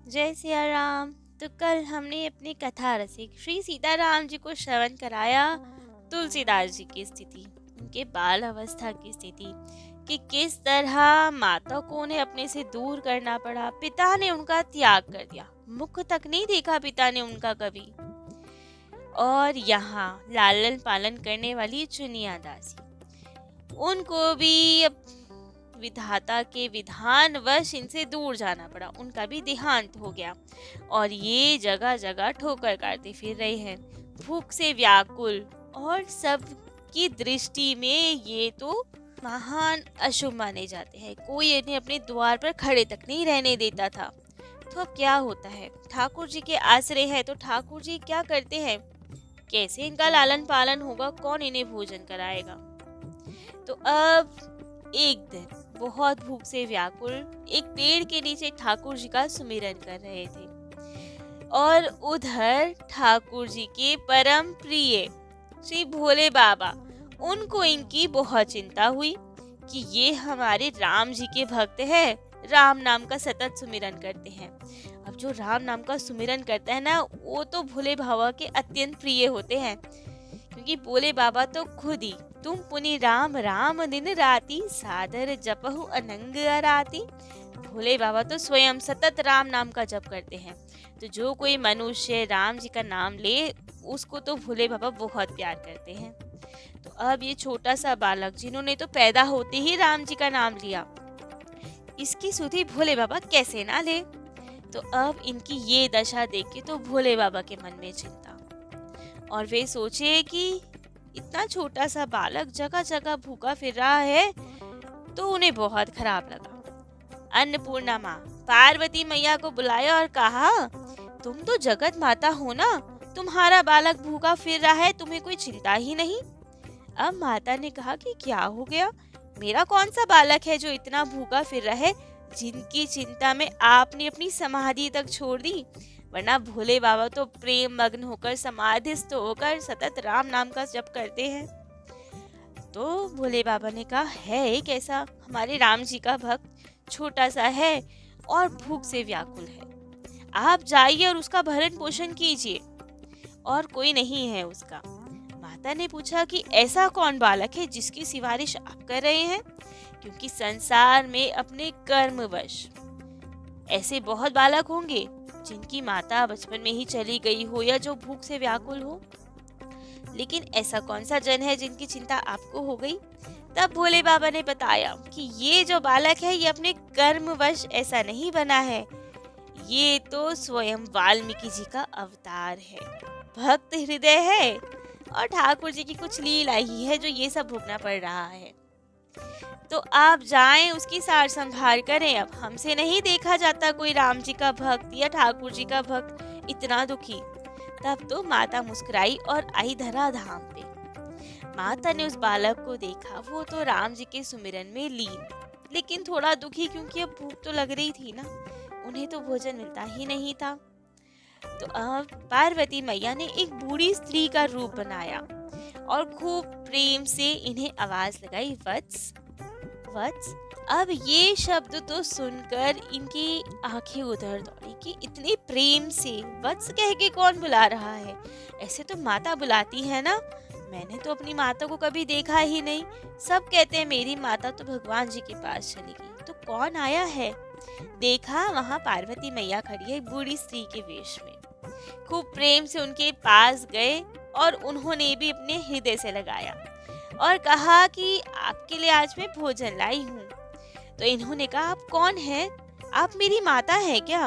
जय सिया राम। तो कल हमने अपनी कथा रसिक श्री सीताराम जी को श्रवण कराया तुलसीदास जी की स्थिति, उनके बाल अवस्था की स्थिति, कि किस तरह माता को उन्हें अपने से दूर करना पड़ा। पिता ने उनका त्याग कर दिया, मुख तक नहीं देखा पिता ने उनका कभी। और यहाँ लालन पालन करने वाली चुनिया दासी, उनको भी अब विधाता के विधान वश इनसे दूर जाना पड़ा। उनका भी देहांत हो गया और ये जगह जगह ठोकर काटते फिर रहे हैं, भूख से व्याकुल। और सबकी दृष्टि में ये तो महान अशुभ माने जाते हैं। कोई इन्हें अपने द्वार पर खड़े तक नहीं रहने देता था। तो अब क्या होता है, ठाकुर जी के आश्रय है तो ठाकुर जी क्या करते हैं, कैसे इनका लालन पालन होगा, कौन इन्हें भोजन कराएगा। तो अब एक दिन बहुत भूख से व्याकुल एक पेड़ के नीचे ठाकुर जी का सुमिरन कर रहे थे, और उधर ठाकुर जी के परम प्रिय श्री भोले बाबा, उनको इनकी बहुत चिंता हुई कि ये हमारे राम जी के भक्त हैं, राम नाम का सतत सुमिरन करते हैं। अब जो राम नाम का सुमिरन करता है ना, वो तो भोले बाबा के अत्यंत प्रिय होते हैं, क्योंकि भोले बाबा तो खुद ही तुम पुनि राम राम दिन राती सादर जपहु अनंग अराती। भोले बाबा तो स्वयं सतत राम नाम का जप करते हैं। तो जो कोई मनुष्य राम जी का नाम ले, उसको तो भोले बाबा बहुत प्यार करते हैं। तो अब ये छोटा सा बालक, जिन्होंने तो पैदा होते ही राम जी का नाम लिया, इसकी सुधि भोले बाबा कैसे ना ले। तो अब इनकी ये दशा देख के तो भोले बाबा के मन में चिंता, और वे सोचे कि इतना छोटा सा बालक जगह जगह भूखा फिर रहा है, तो उन्हें बहुत खराब लगा। अन्नपूर्णा माँ पार्वती मैया को बुलाया और कहा, तुम तो जगत माता हो ना, तुम्हारा बालक भूखा फिर रहा है, तुम्हें कोई चिंता ही नहीं। अब माता ने कहा कि क्या हो गया, मेरा कौन सा बालक है जो इतना भूखा फिर रहा है, जिनकी चिंता में आपने अपनी समाधि तक छोड़ दी। वरना भोले बाबा तो प्रेम मग्न होकर समाधिस्थ होकर सतत राम नाम का जप करते हैं। तो भोले बाबा ने कहा, है एक ऐसा हमारे राम जी का भक्त, छोटा सा है और भूख से व्याकुल है, आप जाइए और उसका भरण पोषण कीजिए। और कोई नहीं है उसका। माता ने पूछा कि ऐसा कौन बालक है जिसकी सिफारिश आप कर रहे हैं, क्योंकि संसार में अपने कर्मवश ऐसे बहुत बालक होंगे जिनकी माता बचपन में ही चली गई हो या जो भूख से व्याकुल हो, लेकिन ऐसा कौन सा जन है जिनकी चिंता आपको हो गई। तब भोले बाबा ने बताया कि ये जो बालक है ये अपने कर्मवश ऐसा नहीं बना है, ये तो स्वयं वाल्मीकि जी का अवतार है, भक्त हृदय है, और ठाकुर जी की कुछ लीला ही है जो ये सब भोगना पड़ रहा है। तो आप जाएं, उसकी सार संभाल करें। अब हमसे नहीं देखा जाता कोई राम जी का भक्त या ठाकुर जी का भक्त इतना दुखी। तब तो माता मुस्कुराई और आई धरा धाम पे। माता ने उस बालक को देखा, वो तो राम जी के सुमिरन में लीन, लेकिन थोड़ा दुखी, क्योंकि अब भूख तो लग रही थी ना, उन्हें तो भोजन मिलता ही नहीं था। तो अब पार्वती मैया ने एक बूढ़ी स्त्री का रूप बनाया और खूब प्रेम से इन्हें आवाज लगाई, वत्स वत्स। अब ये शब्द तो सुनकर इनकी आंखें उधर दौड़ी कि इतने प्रेम से वत्स कह के कौन बुला रहा है, ऐसे तो माता बुलाती है ना, मैंने तो अपनी माता को कभी देखा ही नहीं। सब कहते हैं मेरी माता तो भगवान जी के पास चली गई, तो कौन आया है। देखा वहाँ पार्वती मैया खड़ी है बूढ़ी स्त्री के वेश में। खूब प्रेम से उनके पास गए और उन्होंने भी अपने हृदय से लगाया और कहा कि आपके लिए आज मैं भोजन लाई हूँ। तो इन्होंने कहा, आप कौन हैं, आप मेरी माता हैं क्या।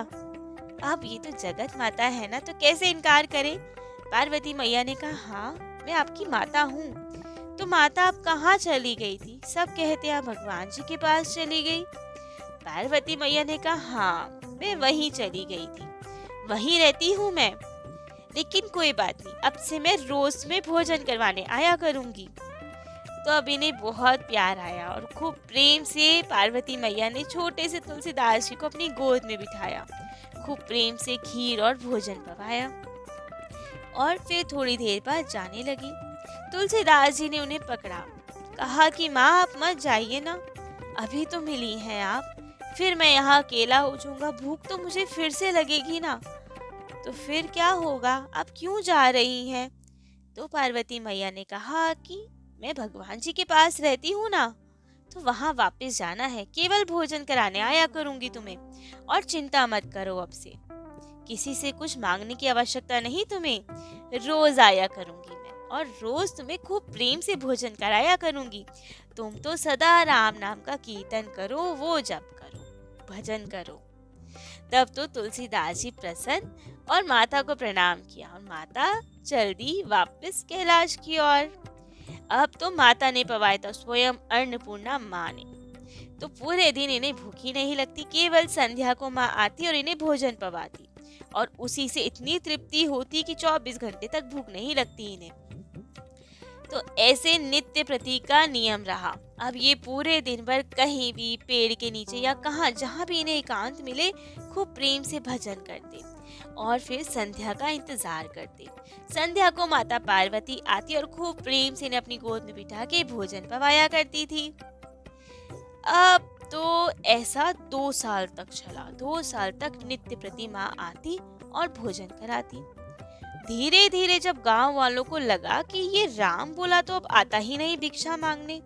अब ये तो जगत माता है ना, तो कैसे इनकार करें। पार्वती मैया ने कहा, हाँ मैं आपकी माता हूँ। तो माता आप कहाँ चली गई थी, सब कहते हैं भगवान जी के पास चली गई। पार्वती मैया ने कहा, हाँ मैं वहीं चली गई थी, वहीं रहती हूँ मैं, लेकिन कोई बात नहीं, अब से मैं रोज में भोजन करवाने आया करूंगी। तो अब इन्हें बहुत प्यार आया और खूब प्रेम से पार्वती मैया ने छोटे से तुलसीदास जी को अपनी गोद में बिठाया, खूब प्रेम से खीर और भोजन पकाया और फिर थोड़ी देर बाद जाने लगी। तुलसीदास जी ने उन्हें पकड़ा, कहा कि माँ आप मत जाइए ना, अभी तो मिली हैं आप, फिर मैं यहाँ अकेला हो जाऊंगा, भूख तो मुझे फिर से लगेगी ना। तो फिर क्या होगा, आप क्यों जा रही हैं? तो पार्वती मैया ने कहा कि मैं भगवान जी के पास रहती हूँ ना, तो वहां वापस जाना है, केवल भोजन कराने आया करूंगी तुम्हें। और चिंता मत करो, अब से किसी से कुछ मांगने की आवश्यकता नहीं तुम्हें, रोज आया करूंगी मैं और रोज तुम्हें खूब प्रेम से भोजन कराया करूंगी। तुम तो सदा राम नाम का कीर्तन करो, वो जप करो, भजन करो। तब तो तुलसीदास जी प्रसन्न और माता को प्रणाम किया और माता चल दी वापस कैलाश की ओर। अब तो माता ने पवाया था स्वयं अन्नपूर्णा माँ ने। तो पूरे दिन इन्हें भूखी नहीं लगती, केवल संध्या को माँ आती और इन्हें भोजन पवाती और उसी से इतनी तृप्ति होती कि 24 घंटे तक भूख नहीं लगती इन्हें। तो ऐसे नित्य प्रति का नियम रहा। अब ये पूरे दिन भर कहीं भी पेड़ के नीचे या कहाँ जहाँ भी इन्हें एकांत मिले खूब प्रेम से भजन करते और फिर संध्या का इंतजार करते। संध्या को माता पार्वती आती और खूब प्रेम से इन्हें अपनी गोद में बिठा के भोजन पवाया करती थी। अब तो ऐसा 2 साल तक चला। 2 साल तक नित्य प्रति माँ आती और भोजन कराती। धीरे धीरे जब गांव वालों को लगा कि ये राम बोला तो अब आता ही नहीं भिक्षा मांगने,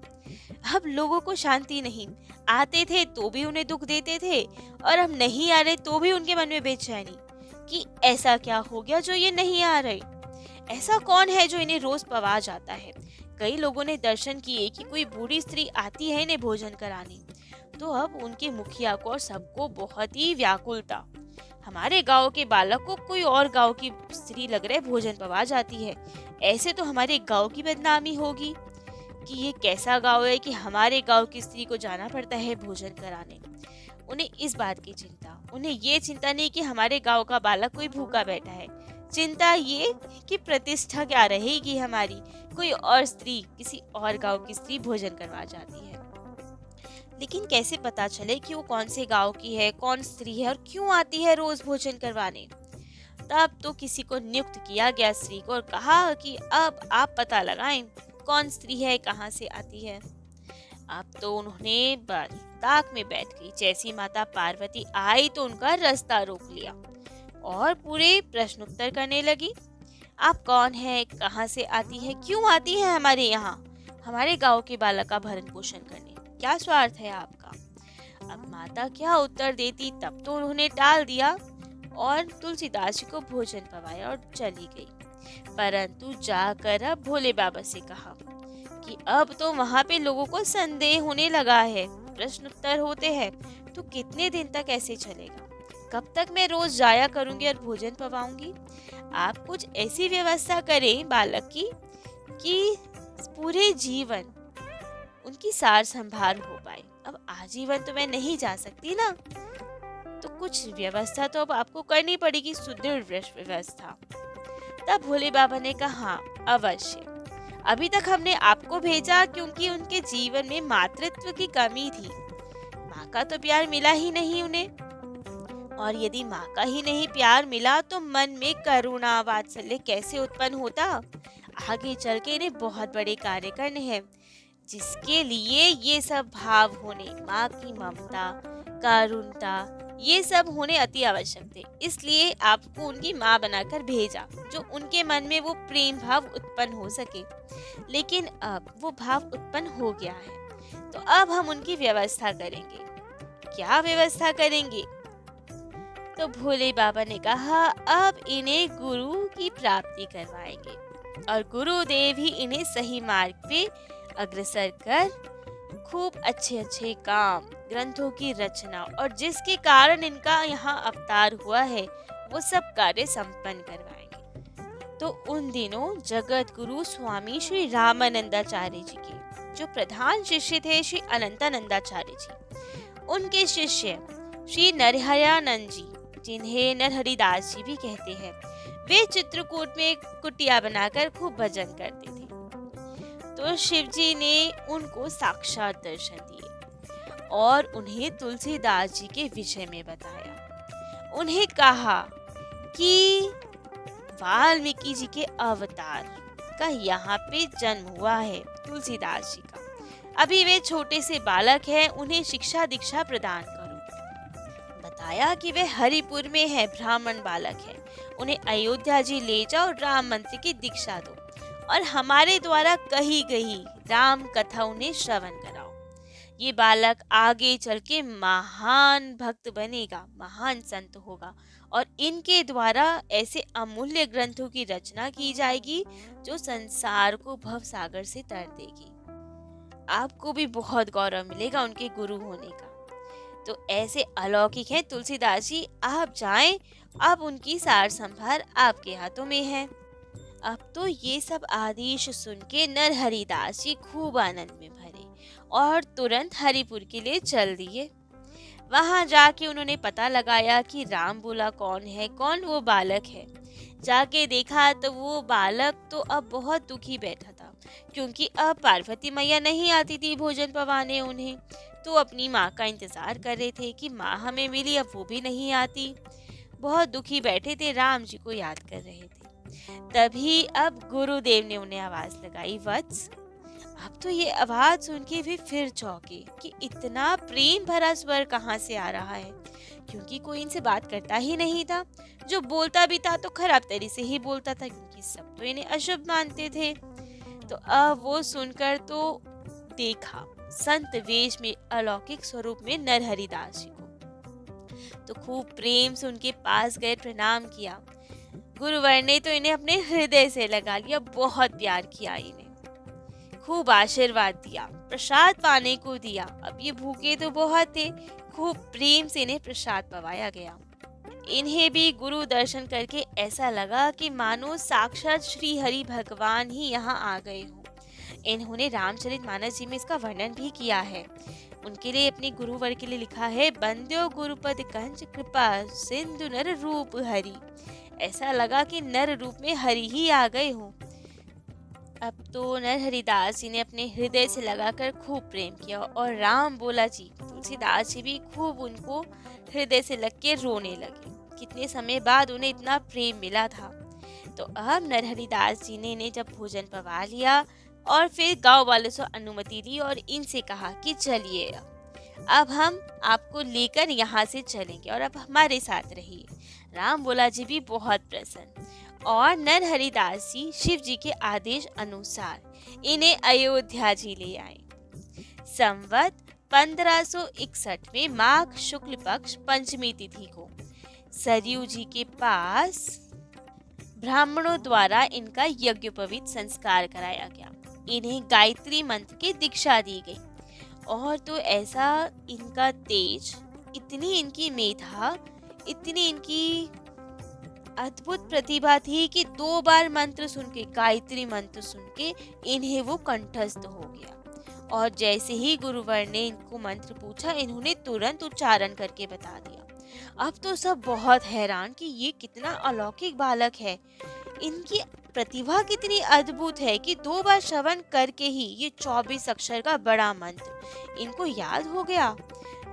अब लोगों को शांति नहीं, आते थे तो भी उन्हें दुख देते थे और अब नहीं आ रहे तो भी उनके मन में बेचैनी कि ऐसा क्या हो गया जो ये नहीं आ रहे, ऐसा कौन है जो इन्हें रोज पवा जाता है। कई लोगों ने दर्शन किए कि कोई बूढ़ी स्त्री आती है इन्हें भोजन कराने। तो अब उनके मुखिया को और सबको बहुत ही व्याकुलता, हमारे गांव के बालक को कोई और गांव की स्त्री लग रहे भोजन पवा जाती है, ऐसे तो हमारे गांव की बदनामी होगी कि ये कैसा गांव है कि हमारे गांव की स्त्री को जाना पड़ता है भोजन कराने। उन्हें इस बात की चिंता, उन्हें ये चिंता नहीं कि हमारे गांव का बालक कोई भूखा बैठा है, चिंता ये कि प्रतिष्ठा क्या रहेगी हमारी, कोई और स्त्री किसी और गांव की स्त्री भोजन करवा जाती है। लेकिन कैसे पता चले कि वो कौन से गांव की है, कौन स्त्री है और क्यों आती है रोज भोजन करवाने। तब तो किसी को नियुक्त किया गया स्त्री को और कहा कि अब आप पता लगाएं कौन स्त्री है, कहाँ से आती है। अब तो उन्होंने बस ताक में बैठ गई। जैसी माता पार्वती आई तो उनका रास्ता रोक लिया और पूरे प्रश्न उत्तर करने लगी। आप कौन है, कहाँ से आती है, क्यों आती है हमारे यहाँ, हमारे गांव के बालक का भरण पोषण करने, क्या स्वार्थ है आपका। अब माता क्या उत्तर देती, तब तो उन्होंने टाल दिया और तुलसीदास जी को भोजन पवाया और चली गई। परंतु जाकर अब भोले बाबा से कहा कि अब तो वहां पे लोगों को संदेह होने लगा है, प्रश्न उत्तर होते हैं, तो कितने दिन तक ऐसे चलेगा, कब तक मैं रोज जाया करूंगी और भोजन पवाऊंगी। आप कुछ ऐसी व्यवस्था करें बालक की कि पूरे जीवन उनकी सार संभाल हो पाए। अब आजीवन तो मैं नहीं जा सकती ना, तो कुछ व्यवस्था तो अब आपको करनी पड़ेगी, सुदृढ़ व्यवस्था। तब भोले बाबा ने कहा अवश्य, अभी तक हमने आपको भेजा क्योंकि उनके जीवन में मातृत्व की कमी थी, माँ का तो प्यार मिला ही नहीं उन्हें, और यदि माँ का ही नहीं प्यार मिला तो मन में करुणा वात्सल्य कैसे उत्पन्न होता। आगे चल के इन्हें बहुत बड़े कार्य करने हैं, जिसके लिए ये सब भाव होने, माँ की ममता, कारुणता, ये सब होने अति आवश्यक थे। इसलिए आपको उनकी माँ बनाकर भेजा, जो उनके मन में वो प्रेम भाव उत्पन्न हो सके। लेकिन अब वो भाव उत्पन्न हो गया है, तो अब हम उनकी व्यवस्था करेंगे। क्या व्यवस्था करेंगे? तो भोले बाबा ने कहा अब इन्हें गुरु की प्राप्ति करवाएंगे और गुरुदेव ही इन्हें सही मार्ग पे अग्रसर कर खूब अच्छे अच्छे काम, ग्रंथों की रचना और जिसके कारण इनका यहाँ अवतार हुआ है वो सब कार्य संपन्न करवाएंगे। तो उन दिनों जगत गुरु स्वामी श्री रामानंदाचार्य जी के जो प्रधान शिष्य थे श्री अनंतानंदाचार्य जी, उनके शिष्य श्री नरहरियानंद जी, जिन्हें नरहरिदास जी भी कहते हैं, वे चित्रकूट में एक कुटिया बनाकर खूब भजन करते थे। तो शिव जी ने उनको साक्षात दर्शन दिए और उन्हें तुलसीदास जी के विषय में बताया। उन्हें कहा कि वाल्मीकि जी के अवतार का यहाँ पे जन्म हुआ है, तुलसीदास जी का। अभी वे छोटे से बालक हैं, उन्हें शिक्षा दीक्षा प्रदान करो। बताया कि वह हरिपुर में है, ब्राह्मण बालक है, उन्हें अयोध्या जी ले जाओ, राम मंत्र की दीक्षा दो और हमारे द्वारा कही गई राम कथा उन्हें श्रवण कराओ। ये बालक आगे चल के महान भक्त बनेगा, महान संत होगा और इनके द्वारा ऐसे अमूल्य ग्रंथों की रचना की जाएगी जो संसार को भव सागर से तर देगी। आपको भी बहुत गौरव मिलेगा उनके गुरु होने का। तो ऐसे अलौकिक हैं तुलसीदास जी, आप जाएं, अब उनकी सार संभार आपके हाथों में है। अब तो ये सब आदेश सुन के नरहरिदास जी खूब आनंद में भरे और तुरंत हरिपुर के लिए चल दिए। वहां जाके उन्होंने पता लगाया कि राम बोला कौन है, कौन वो बालक है। जाके देखा तो वो बालक तो अब बहुत दुखी बैठा था, क्योंकि अब पार्वती मैया नहीं आती थी भोजन पवाने उन्हें। तो अपनी माँ का इंतजार कर रहे थे कि माँ हमें मिली, अब वो भी नहीं आती। बहुत दुखी बैठे थे, राम जी को याद कर रहे थे। तभी अब गुरुदेव ने उन्हें आवाज लगाई, वत्स। अब तो ये आवाज सुन के भी फिर चौंके कि इतना प्रेम भरा स्वर कहाँ से आ रहा है, क्योंकि कोई इनसे बात करता ही नहीं था। जो बोलता भी था तो खराब तरीके से ही बोलता था, क्योंकि सब तो इन्हें अशुभ मानते थे। तो अब वो सुनकर तो देखा संत वेश में अलौकिक स्वरूप में नरहरिदास जी को, तो खूब प्रेम से उनके पास गए, प्रणाम किया। गुरुवर ने तो इन्हें अपने हृदय से लगा लिया, बहुत प्यार किया, इन्हें खूब आशीर्वाद दिया, प्रसाद पाने को दिया। अब ये भूखे तो बहुत थे, खूब प्रेम से इन्हें प्रसाद पवाया गया। इन्हें भी गुरु दर्शन करके ऐसा लगा कि मानो साक्षात श्री हरि भगवान ही यहाँ आ गए हों। इन्होंने रामचरितमानस जी में इसका वर्णन भी किया है। उनके लिए, अपने गुरुवर के लिए लिखा है, बंद्यो गुरुपद कंज कृपा सिंधु नर रूप हरि। ऐसा लगा कि नर रूप में हरि ही आ गए हों। अब तो नरहरिदास जी ने अपने हृदय से लगाकर खूब प्रेम किया और राम बोला जी तुलसीदास जी भी खूब उनको हृदय से लग के रोने लगे। कितने समय बाद उन्हें इतना प्रेम मिला था। तो अब नरहरिदास जी ने इन्हें जब भोजन पवा लिया और फिर गांव वालों से अनुमति ली और इनसे कहा कि चलिए अब हम आपको लेकर यहाँ से चलेंगे और अब हमारे साथ रहिए। राम बोला जी भी बहुत प्रसन्न और नरहरिदास जी शिव जी के आदेश अनुसार इन्हें अयोध्या जी ले आए। संवत 1561 में माघ शुक्ल पक्ष पंचमी तिथि को सरयू जी के पास ब्राह्मणों द्वारा इनका यज्ञोपवीत संस्कार कराया गया। इन्हें गायत्री मंत्र की दीक्षा दी गई और तो ऐसा इनका तेज, इतनी इनकी मेधा, इतनी इनकी अद्भुत प्रतिभा थी कि 2 बार मंत्र सुन के, गायत्री मंत्र सुन के इन्हें वो कंठस्थ हो गया। और जैसे ही गुरुवर ने इनको मंत्र पूछा, इन्होंने तुरंत उच्चारण करके बता दिया। अब तो सब बहुत हैरान कि ये कितना अलौकिक बालक है, इनकी प्रतिभा कितनी अद्भुत है कि 2 बार श्रवण करके ही ये 24 अक्षर का बड़ा मंत्र इनको याद हो गया।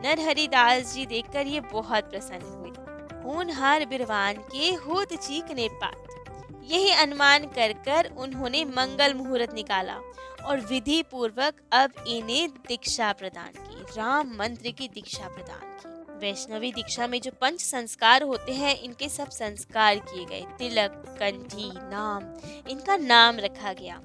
नरहरिदास जी देखकर ये बहुत प्रसन्न हुए। होनहार बिरवान के होत चीकने पात, यही अनुमान कर कर उन्होंने मंगल मुहूर्त निकाला और विधि पूर्वक अब इन्हें दीक्षा प्रदान की, राम मंत्र की दीक्षा प्रदान की। वैष्णवी दीक्षा में जो पंच संस्कार होते हैं, इनके सब संस्कार किए गए। तिलक, कंठी, नाम, इनका नाम रखा गया।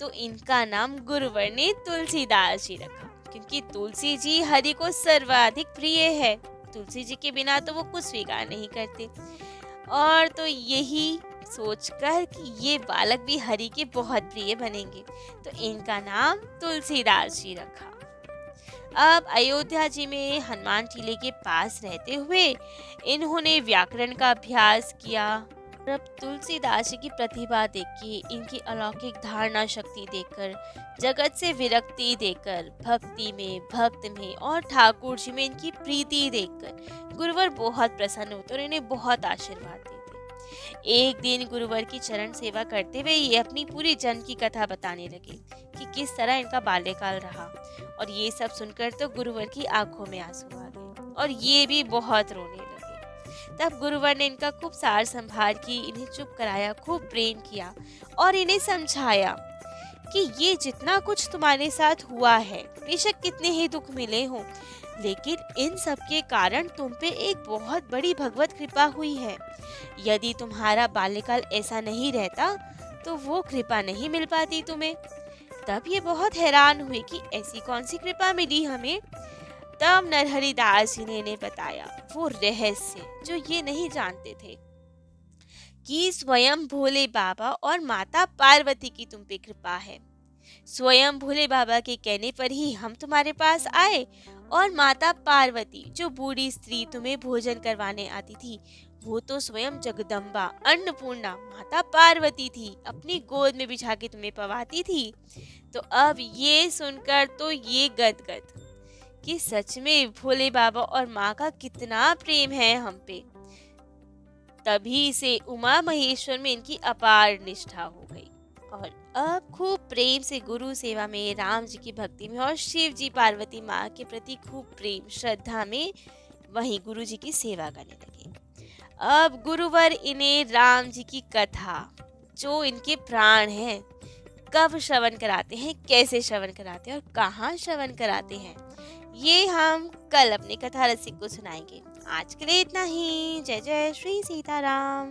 तो इनका नाम गुरुवर ने तुलसीदास जी रखा, क्योंकि तुलसी जी हरि को सर्वाधिक प्रिय है। तुलसी जी के बिना तो वो कुछ स्वीकार नहीं करते। और तो यही सोचकर कि ये बालक भी हरि के बहुत प्रिय बनेंगे, तो इनका नाम तुलसीदास जी रखा। अब अयोध्या जी में हनुमान टीले के पास रहते हुए इन्होंने व्याकरण का अभ्यास किया। अब तुलसीदास जी की प्रतिभा देख के, इनकी अलौकिक धारणा शक्ति देखकर, जगत से विरक्ति देकर, भक्ति में, भक्त में और ठाकुर जी में इनकी प्रीति देखकर गुरुवर बहुत प्रसन्न होते और इन्हें बहुत आशीर्वाद देते। एक दिन गुरुवर की चरण सेवा करते हुए ये अपनी पूरी जन्म की कथा बताने लगे कि किस तरह इनका बाल्यकाल रहा। और ये सब सुनकर तो गुरुवर की आंखों में आंसू आ गए और ये भी बहुत रोने लगे। तब गुरुवर ने इनका खूब सार संभाल की, इन्हें चुप कराया, खूब प्रेम किया और इन्हें समझाया कि ये जितना कुछ तुम्हारे साथ हुआ है, बेशक कितने ही दुख मिले हों, लेकिन इन सब के कारण तुम पे एक बहुत बड़ी भगवत कृपा हुई है। यदि तुम्हारा बाल्यकाल ऐसा नहीं रहता तो वो कृपा नहीं मिल पाती तुम्हें। तब ये बहुत हैरान हुए कि ऐसी कौन सी कृपा मिली हमें। तब नरहरि दास जी ने इन्हें बताया वो रहस्य जो ये नहीं जानते थे, कि स्वयं भोले बाबा और माता पार्वती की तुम पे कृपा है। स्वयं भोले बाबा के कहने पर ही हम तुम्हारे पास आए, और माता पार्वती जो बूढ़ी स्त्री तुम्हें भोजन करवाने आती थी, वो तो स्वयं जगदम्बा अन्नपूर्णा माता पार्वती थी, अपनी गोद में बिछा के तुम्हें पवाती थी। तो अब ये सुनकर तो ये गदगद कि सच में भोले बाबा और माँ का कितना प्रेम है हम पे। तभी से उमा महेश्वर में इनकी अपार निष्ठा हो गई, और अब खूब प्रेम से गुरु सेवा में, राम जी की भक्ति में, और शिव जी पार्वती माँ के प्रति खूब प्रेम श्रद्धा में वहीं गुरु जी की सेवा करने लगे। अब गुरुवर इन्हें राम जी की कथा, जो इनके प्राण हैं, कब श्रवण कराते हैं, कैसे श्रवण कराते हैं और कहाँ श्रवण कराते हैं, ये हम कल अपने कथा रसिक को सुनाएंगे। आज के लिए इतना ही। जय जय श्री सीताराम।